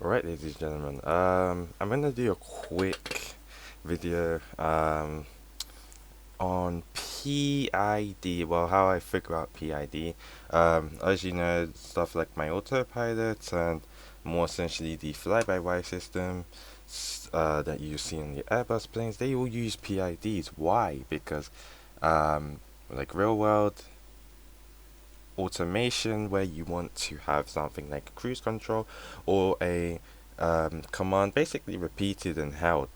Alright, ladies and gentlemen, I'm gonna do a quick video on PID, well, how I figure out PID. As you know, stuff like my autopilot and more essentially the fly-by-wire system that you see in the Airbus planes, they all use PIDs. Why? Because like real world automation where you want to have something like cruise control or a command basically repeated and held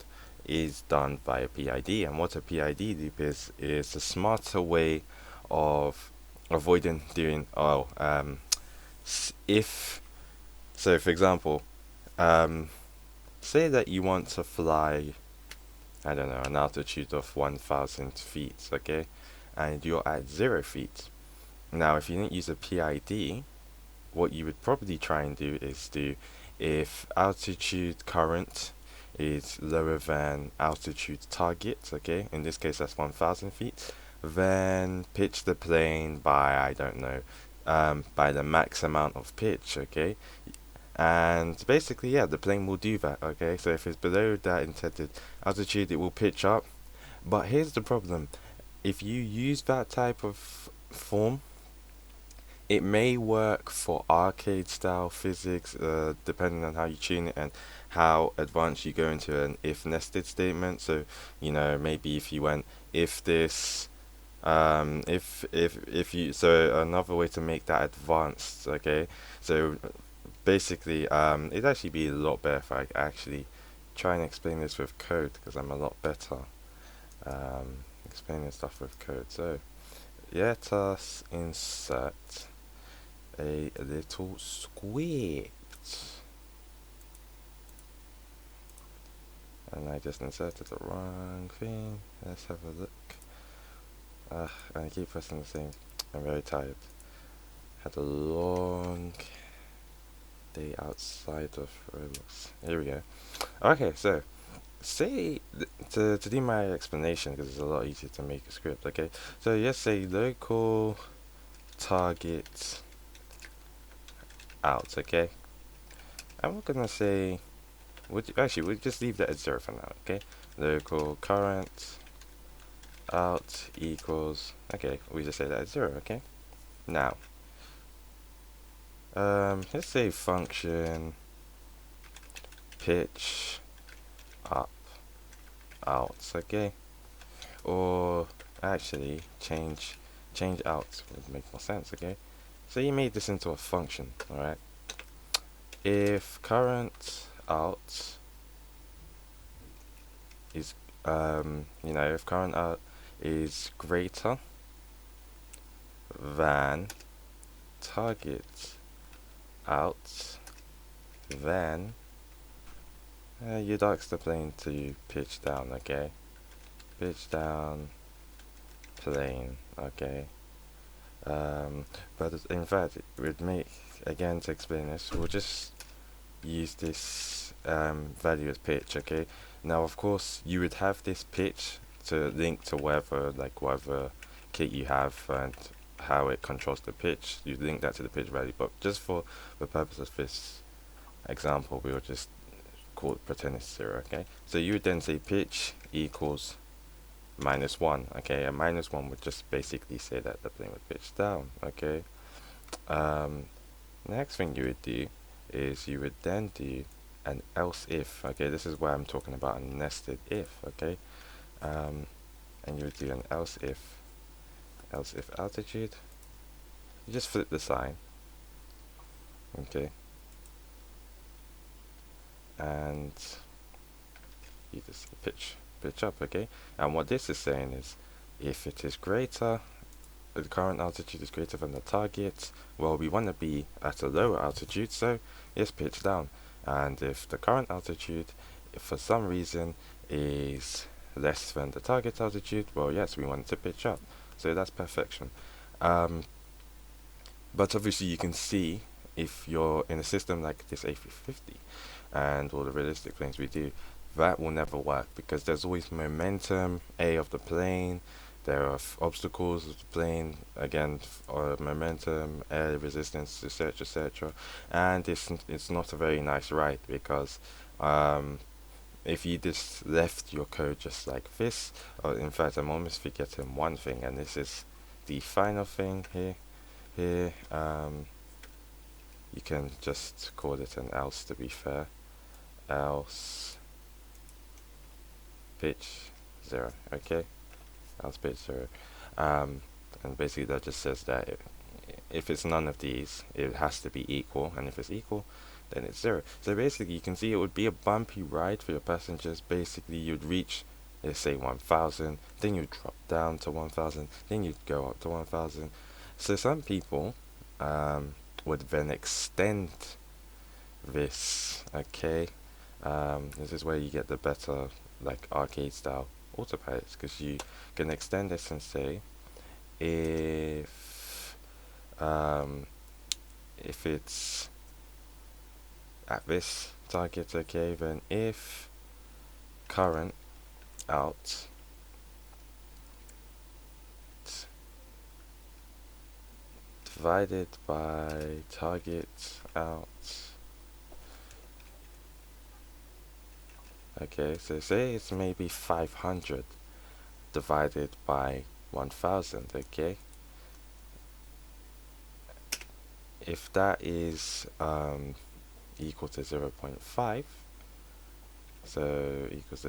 is done by a PID. And what a PID loop is a smarter way of avoiding doing if so for example, um, say that you want to fly, I don't know, an altitude of 1000 feet, okay, and you're at 0 feet. Now if you didn't use a PID, what you would probably try and do is if altitude current is lower than altitude target, okay, in this case that's 1000 feet, then pitch the plane by, I don't know, by the max amount of pitch, okay, and basically, yeah, the plane will do that, okay, so if it's below that intended altitude, it will pitch up. But here's the problem: if you use that type of form, it may work for arcade style physics, depending on how you tune it and how advanced you go into an if nested statement. So, maybe if you went if this, if you, so another way to make that advanced, okay? So basically, it'd actually be a lot better if I actually try and explain this with code because I'm a lot better explaining stuff with code. So, let us insert a little script, and I just inserted the wrong thing. Let's have a look. And I keep pressing the same. I'm very tired. Had a long day outside of Roblox. Here we go. Okay, so say to do my explanation because it's a lot easier to make a script. Okay, so yes, say local target out. Okay, and we're gonna say we'll just leave that at 0 for now. Okay, local current out equals, okay, we just say that at 0. Okay, now let's say function pitch up out. Okay, or actually change out would make more sense. Okay, so you made this into a function. All right, if current out is if current out is greater than target out, then you'd ask the plane to pitch down. Okay, pitch down plane. Okay, but in fact it would make, again, to explain this, we'll just use this value as pitch. Okay, now of course you would have this pitch to link to whatever kit you have and how it controls the pitch. You link that to the pitch value, but just for the purpose of this example, we will just pretend it's 0. Okay, so you would then say pitch equals -1. Okay, and -1 would just basically say that the plane would pitch down. Okay, next thing you would do is you would then do an else if. Okay, this is where I'm talking about a nested if. Okay, and you would do an else if altitude. You just flip the sign. Okay, and you just pitch up. Okay, and what this is saying is if it is greater, the current altitude is greater than the target, well, we want to be at a lower altitude, so yes, pitch down. And if the current altitude, if for some reason, is less than the target altitude, well, yes, we want it to pitch up. So that's perfection. But obviously you can see, if you're in a system like this A350 and all the realistic planes we do, that will never work because there's always momentum, A, of the plane, there are obstacles of the plane, again, momentum, air resistance, etc., etc. And it's not a very nice ride because um, if you just left your code just like this, or in fact, I'm almost forgetting one thing, and this is the final thing here. You can just call it an else to be fair. Else pitch 0. Okay, else pitch 0. Um, and basically that just says that if it's none of these, it has to be equal, and if it's equal, then it's 0. So basically, you can see it would be a bumpy ride for your passengers. Basically, you'd reach, let's say, 1,000, then you'd drop down to 1,000, then you'd go up to 1,000. So some people would then extend this. Okay, this is where you get the better, like, arcade style autopilots, because you can extend this and say um, if it's at this target, okay, then if current out divided by target out, okay, so say it's maybe 500 divided by 1000, okay, if that is equal to 0.5, so equal to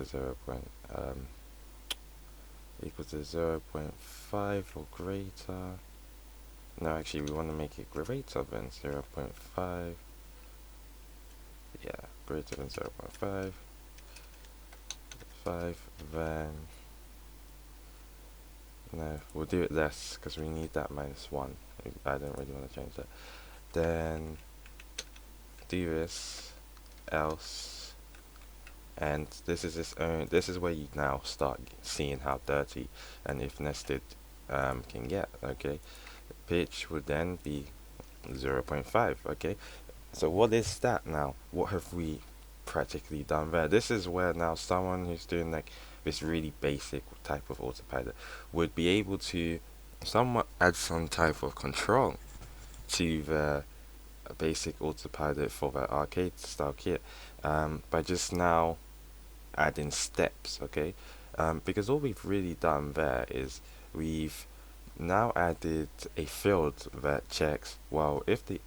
0.5 or greater. No, actually, we want to make it greater than 0.5. Yeah, greater than 0.5. Then no, we'll do it less because we need that -1. I don't really want to change that. Then do this else, and this is where you now start seeing how dirty and if nested can get. Okay, pitch would then be 0.5. Okay, so what is that now? What have we practically done there? This is where now someone who's doing like this really basic type of autopilot would be able to somewhat add some type of control to the basic autopilot for the arcade style kit by just now adding steps. Okay, because all we've really done there is we've now added a field that checks, well, if the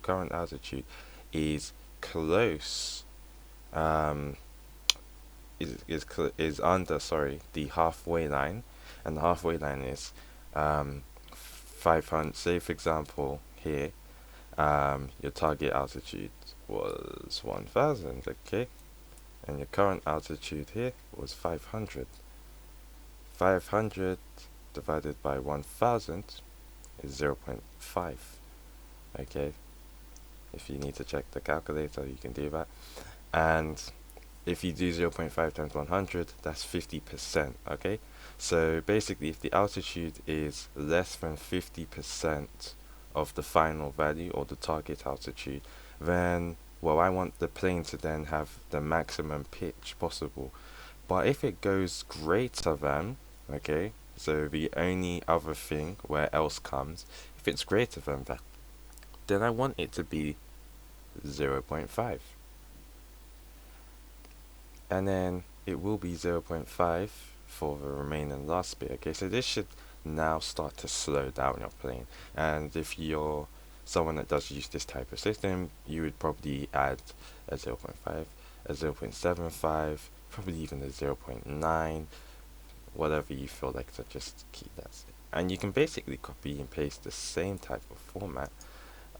current altitude is close, um, is under, sorry, the halfway line, and the halfway line is 500. Say for example here, your target altitude was 1,000, okay, and your current altitude here was 500. 500 divided by 1000 is 0.5. Okay, if you need to check the calculator, you can do that. And if you do 0.5 times 100, that's 50%. Okay, so basically, if the altitude is less than 50% of the final value or the target altitude, then, well, I want the plane to then have the maximum pitch possible. But if it goes greater than, okay, so the only other thing where else comes, if it's greater than that, then I want it to be 0.5. And then it will be 0.5 for the remaining last bit. Okay, so this should now start to slow down your plane. And if you're someone that does use this type of system, you would probably add a 0.5, a 0.75, probably even a 0.9, whatever you feel like to just keep that. And you can basically copy and paste the same type of format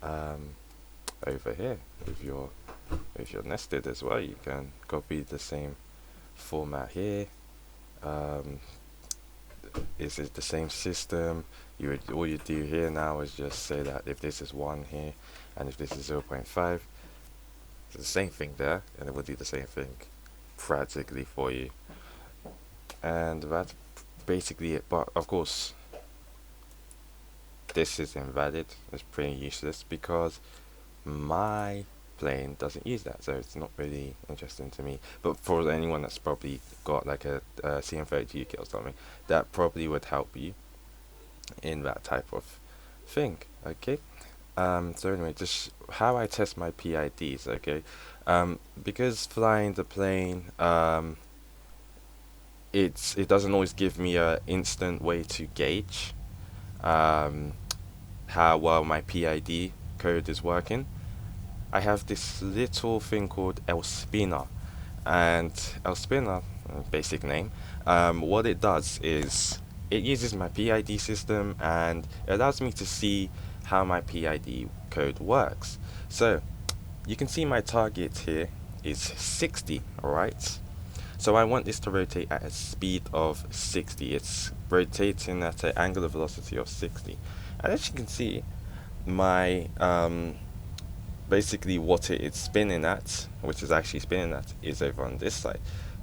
over here if you're nested as well. You can copy the same format here. This is the same system. All you do here now is just say that if this is 1 here and if this is 0.5, it's the same thing there, and it will do the same thing practically for you. And that's basically it. But of course, this is invalid. It's pretty useless because my plane doesn't use that, so it's not really interesting to me. But for anyone that's probably got like a CM32 kit or something, that probably would help you in that type of thing. Okay. So anyway, just how I test my PIDs. Okay. Because flying the plane, it doesn't always give me a instant way to gauge um, how well my PID code is working. I have this little thing called El Spinner, and El Spinner, basic name, what it does is it uses my PID system and it allows me to see how my PID code works. So you can see my target here is 60, alright? So I want this to rotate at a speed of 60. It's rotating at an angular velocity of 60. And as you can see, my basically what it is spinning at, which is actually spinning at, is over on this side.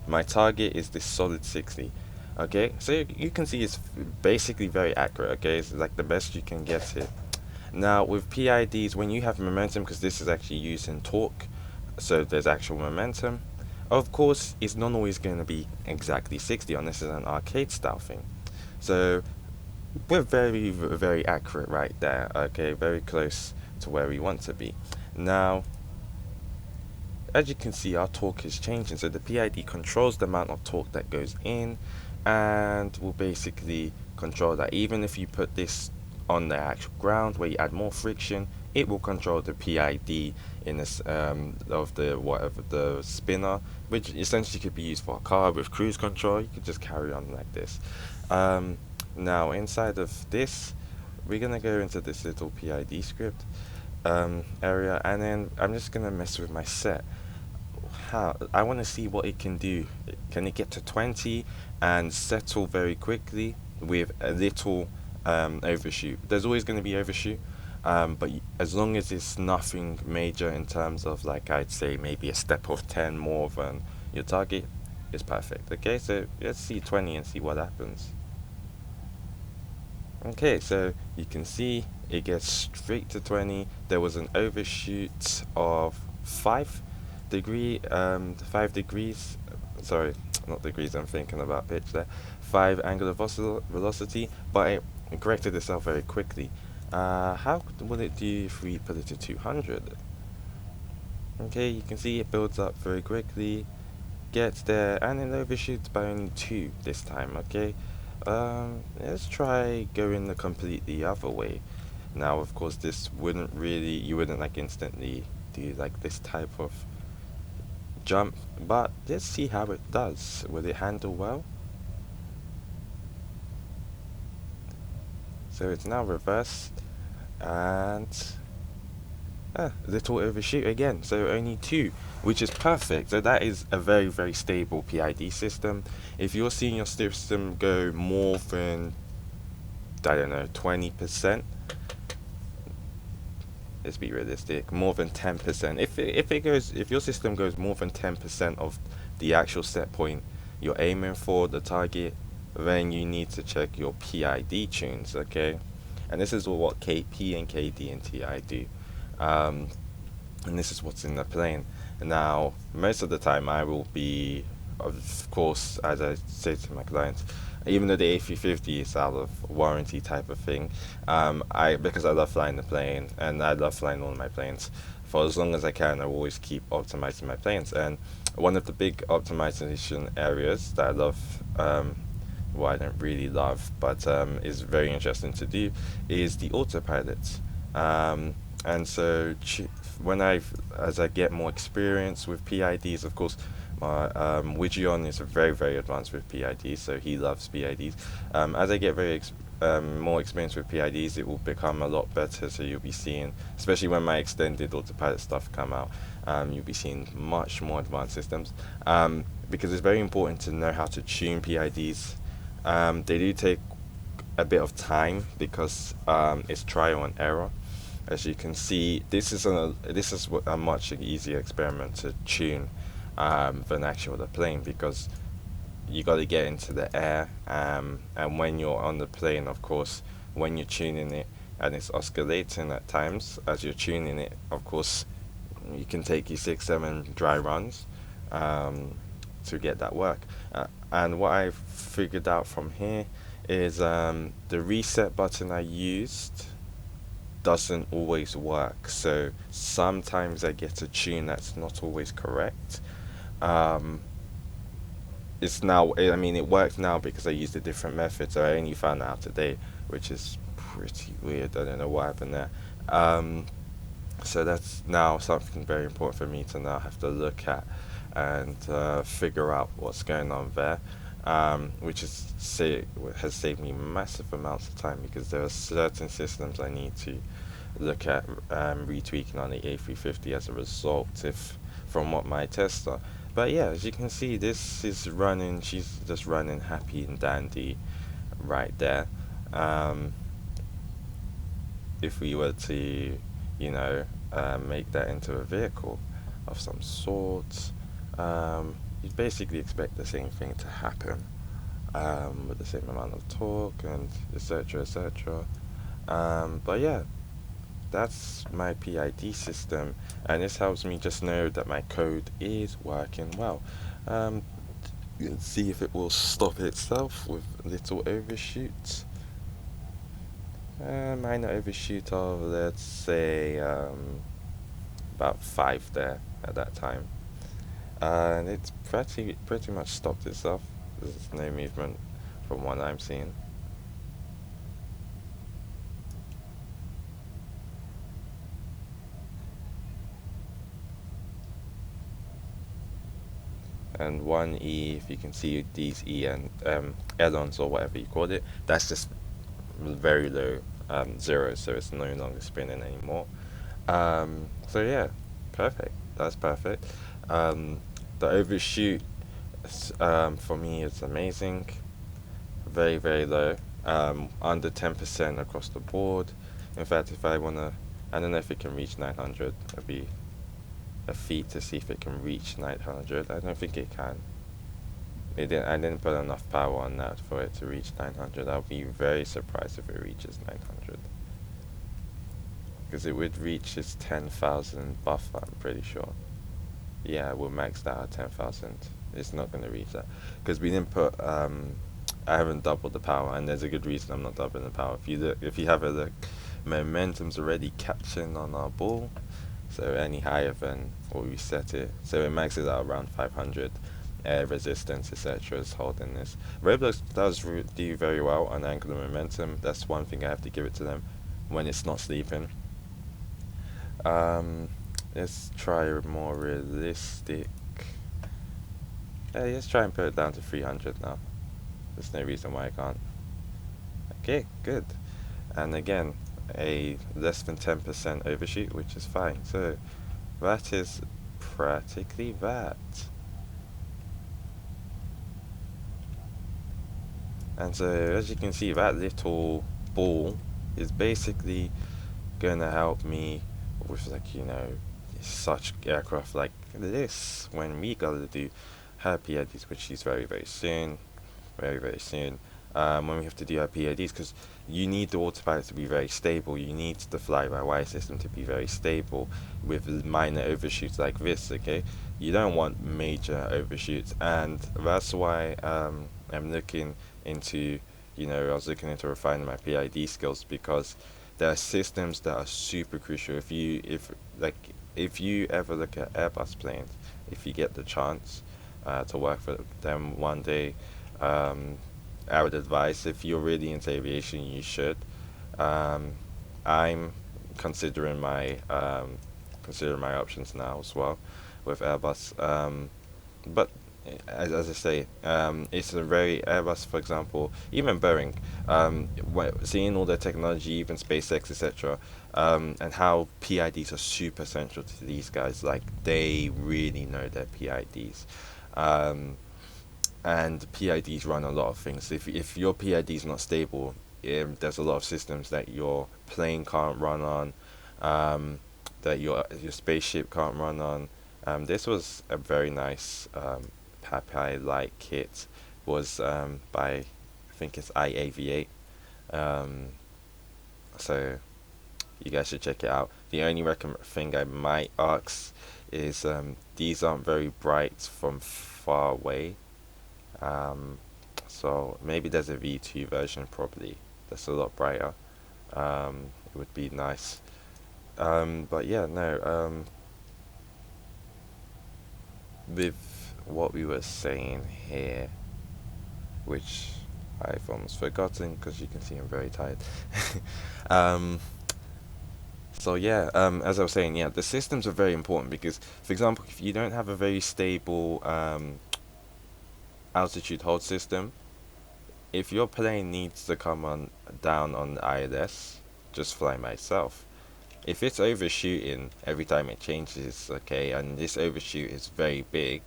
My target is this solid 60. Okay, so you can see it's basically very accurate. Okay, it's like the best you can get it. Now with PIDs, when you have momentum, because this is actually used in torque, so there's actual momentum. Of course, it's not always going to be exactly 60 unless it's an arcade style thing. So we're very accurate right there. Okay, very close to where we want to be. Now, as you can see, our torque is changing. So the PID controls the amount of torque that goes in, and will basically control that. Even if you put this on the actual ground where you add more friction, it will control the PID in this of the whatever the spinner, which essentially could be used for a car with cruise control. You could just carry on like this. Now inside of this, we're gonna go into this little PID script area, and then I'm just gonna mess with my set. How I want to see what it can do. Can it get to 20 and settle very quickly with a little overshoot? There's always going to be overshoot, but as long as it's nothing major in terms of, like, I'd say maybe a step of 10 more than your target, it's perfect. Okay, so let's see 20 and see what happens. Okay, so you can see it gets straight to 20. There was an overshoot of 5 degrees. Sorry, not degrees. I'm thinking about pitch there. 5 angular velocity, but it corrected itself very quickly. How will it do if we put it to 200? Okay, you can see it builds up very quickly, gets there, and it overshoots by only 2 this time. Okay. Let's try going the completely other way. Now, of course, this wouldn't really, you wouldn't like instantly do like this type of jump, but let's see how it does. Will it handle well? So it's now reversed, and little overshoot again, so only 2, which is perfect. So that is a very stable PID system. If you're seeing your system go more than, I don't know, 20%, let's be realistic, more than 10%. If your system goes more than 10% of the actual set point you're aiming for, the target, then you need to check your PID tunes. Okay, and this is what KP and KD and TI do. And this is what's in the plane. Now, most of the time I will be, of course, as I say to my clients, even though the A350 is out of warranty type of thing, because I love flying the plane and I love flying all my planes, for as long as I can, I will always keep optimizing my planes. And one of the big optimization areas that I love, well, I don't really love, but is very interesting to do, is the autopilot. And so as I get more experience with PIDs, of course, my Wigion is very advanced with PIDs, so he loves PIDs. As I get more experience with PIDs, it will become a lot better. So you'll be seeing, especially when my extended autopilot stuff come out, you'll be seeing much more advanced systems. Because it's very important to know how to tune PIDs. They do take a bit of time because it's trial and error. As you can see, this is a much easier experiment to tune than actually the plane, because you got to get into the air, and when you're on the plane, of course, when you're tuning it and it's oscillating at times as you're tuning it, of course, you can take you 6, 7 dry runs um, to get that work. And what I figured out from here is the reset button I used doesn't always work. So sometimes I get a tune that's not always correct. Um, it's now, I mean, it works now because I used a different method. So I only found out today, which is pretty weird. I don't know what happened there. Um, so that's now something very important for me to now have to look at and figure out what's going on there. Which has saved me massive amounts of time because there are certain systems I need to look at retweaking on the A350 as a result if from what my tests are. But yeah, as you can see, this is running. She's just running happy and dandy right there. Um, if we were to, you know, make that into a vehicle of some sort, you'd basically expect the same thing to happen with the same amount of torque and etc. etc. But yeah, that's my PID system, and this helps me just know that my code is working well. Um, let's see if it will stop itself with little overshoots. Minor overshoot of, let's say, about 5 there at that time. And it's pretty much stopped itself. There's no movement from what I'm seeing. And 1E, if you can see these E and Aeons or whatever you call it, that's just very low, zero, so it's no longer spinning anymore. So yeah, perfect. That's perfect. Um, the overshoot for me is amazing. Very, very low. Under 10% across the board. In fact, if I wanna, I don't know if it can reach 900. It'd be a feat to see if it can reach 900. I don't think it can. I didn't put enough power on that for it to reach 900. I'll be very surprised if it reaches 900. Because it would reach its 10,000 buffer, I'm pretty sure. Yeah, we'll max that at 10,000. It's not going to reach that. Because we didn't put, I haven't doubled the power, and there's a good reason I'm not doubling the power. If you have a look, momentum's already catching on our ball, so any higher than what we set it. So it maxes out around 500. Air resistance, etc. is holding this. Roblox does do very well on angular momentum. That's one thing I have to give it to them when it's not sleeping. Um, let's try a more realistic. Hey, let's try and put it down to 300 now. There's no reason why I can't. Okay, good. And again, a less than 10% overshoot, which is fine. So that is practically that. And so as you can see, that little ball is basically gonna help me with, like, you know, such aircraft like this when we gotta do her PIDs, which is very, very soon. Very, very soon. When we have to do our PIDs, because you need the autopilot to be very stable. You need the fly-by-wire system to be very stable with minor overshoots like this, okay? You don't want major overshoots, and that's why I'm looking into, you know, I was looking into refining my PID skills because there are systems that are super crucial. If you ever look at Airbus planes, if you get the chance to work for them one day, um, I would advise if you're really into aviation, you should. Um, I'm considering my options now as well with Airbus. But as I say, it's a very Airbus, for example, even Boeing. Seeing all their technology, even SpaceX, etc., and how PIDs are super central to these guys. Like they really know their PIDs. Um, and PIDs run a lot of things. If your PID is not stable, there's a lot of systems that your plane can't run on, that your spaceship can't run on. This was a very nice Papai like kit. Was by I think it's I Aviate. Um, so You guys should check it out. The only thing I might ask is these aren't very bright from far away. Um, so maybe there's a V2 version probably that's a lot brighter. It would be nice. But yeah, no. With what we were saying here, which I've almost forgotten because you can see I'm very tired. um, so yeah, as I was saying, yeah, the systems are very important because, for example, if you don't have a very stable altitude hold system, if your plane needs to come on down on the ILS, just fly myself. If it's overshooting every time it changes, okay, and this overshoot is very big,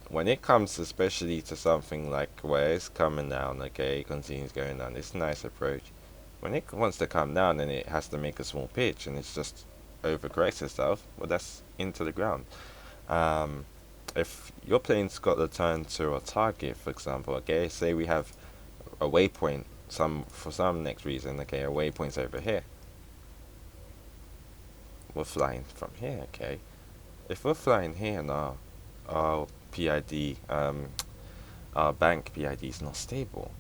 when it comes especially to something like where it's coming down, okay, it continues going down, it's a nice approach. When it wants to come down and it has to make a small pitch and it's just overcorrects itself, well, that's into the ground. Um, if your plane's got to turn to a target, for example, okay, say we have a waypoint, some for some next reason, okay, a waypoint's over here. We're flying from here, okay. If we're flying here and our PID, our bank PID is not stable,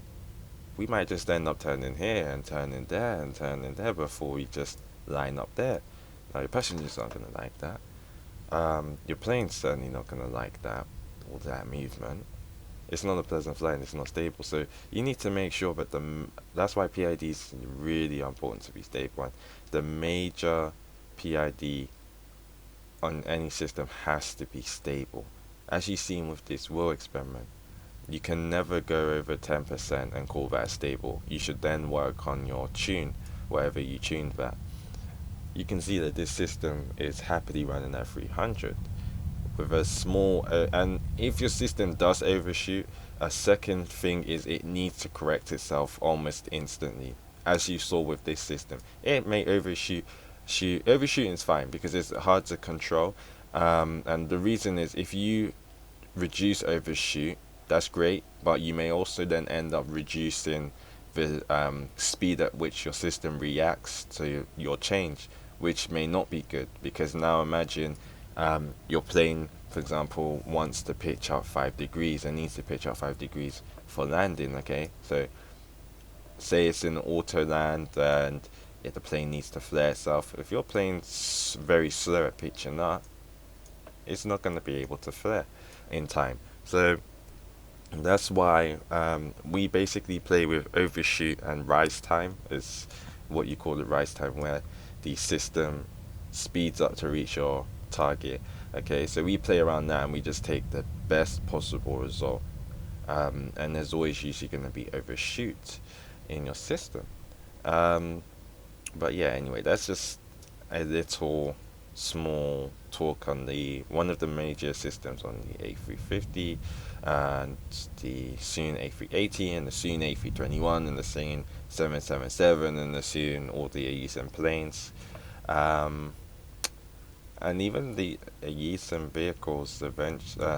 we might just end up turning here and turning there and turning there before we just line up there. Now your passengers aren't gonna like that. Your plane's certainly not gonna like that. All that movement. It's not a pleasant flight and it's not stable. So you need to make sure that that's why PID is really important to be stable. And the major PID on any system has to be stable. As you've seen with this Will experiment, you can never go over 10% and call that stable. You should then work on your tune, wherever you tuned that. You can see that this system is happily running at 300 with a small, and if your system does overshoot, a second thing is it needs to correct itself almost instantly. As you saw with this system, it may overshoot. Overshooting is fine because it's hard to control, and the reason is if you reduce overshoot, that's great, but you may also then end up reducing the speed at which your system reacts to your change, which may not be good because now imagine your plane, for example, wants to pitch up 5 degrees and needs to pitch up 5 degrees for landing. Okay, so say it's in auto land and the plane needs to flare itself. If your plane's very slow at pitching up, it's not going to be able to flare in time. So that's why we basically play with overshoot and rise time is what you call the rise time, where the system speeds up to reach your target. Okay, so we play around that and we just take the best possible result. And there's always usually going to be overshoot in your system. Um, but yeah, anyway, that's just a little small talk on the one of the major systems on the A350 and the soon A380 and the soon A321 and the soon 777 and the soon all the Aeson planes. Um, and even the Aeson vehicles,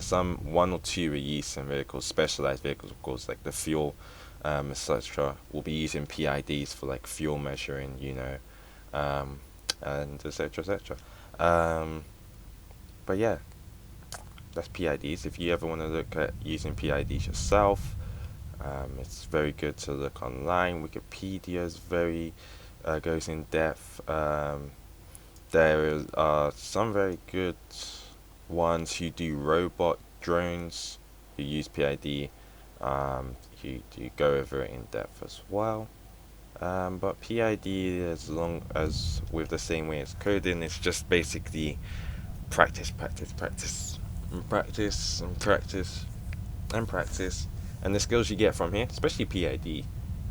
some one or two Aeson vehicles, specialized vehicles, of course, like the fuel, etc., will be using PIDs for like fuel measuring, um, and etc. etc. Um, but yeah, that's PIDs. If you ever want to look at using PIDs yourself, it's very good to look online. Wikipedia is very goes in depth. There are some very good ones who do robot drones who use PID. You go over it in depth as well. But PID, as long as with the same way as coding, it's just basically practice, practice, practice, and practice, and practice, and practice. And the skills you get from here, especially PID,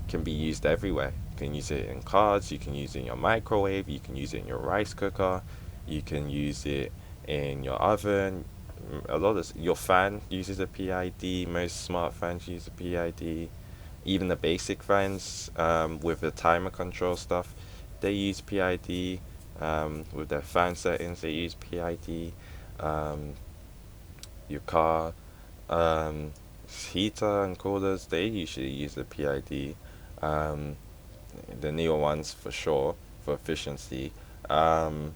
can be used everywhere. You can use it in cards, you can use it in your microwave, you can use it in your rice cooker, you can use it in your oven. A lot of your fan uses a PID. Most smart fans use a PID. Even the basic fans with the timer control stuff, they use PID. With their fan settings, they use PID. Um, your car um, heater and coolers, they usually use the PID. Um, the newer ones for sure. for efficiency. Um,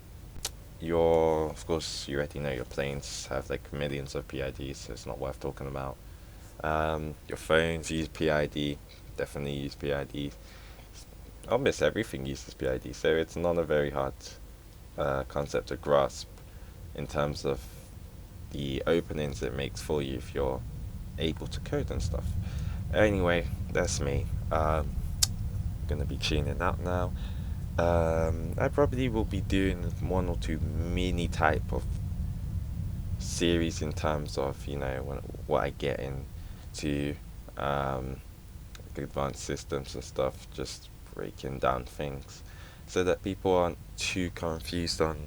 of course, you already know your planes have like millions of PIDs, so it's not worth talking about. Your phones use PID, definitely use PID. Almost everything uses PID, so it's not a very hard concept to grasp in terms of the openings it makes for you if you're able to code and stuff. Anyway, that's me. Gonna be tuning out now. I probably will be doing one or two mini type of series in terms of what I get into like advanced systems and stuff, just breaking down things so that people aren't too confused on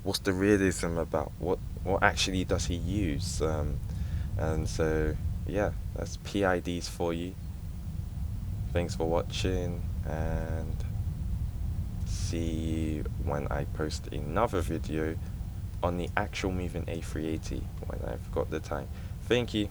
what's the realism about what actually does he use and so yeah, that's PIDs for you. Thanks for watching, and see you when I post another video on the actual moving A380 when I've got the time. Thank you.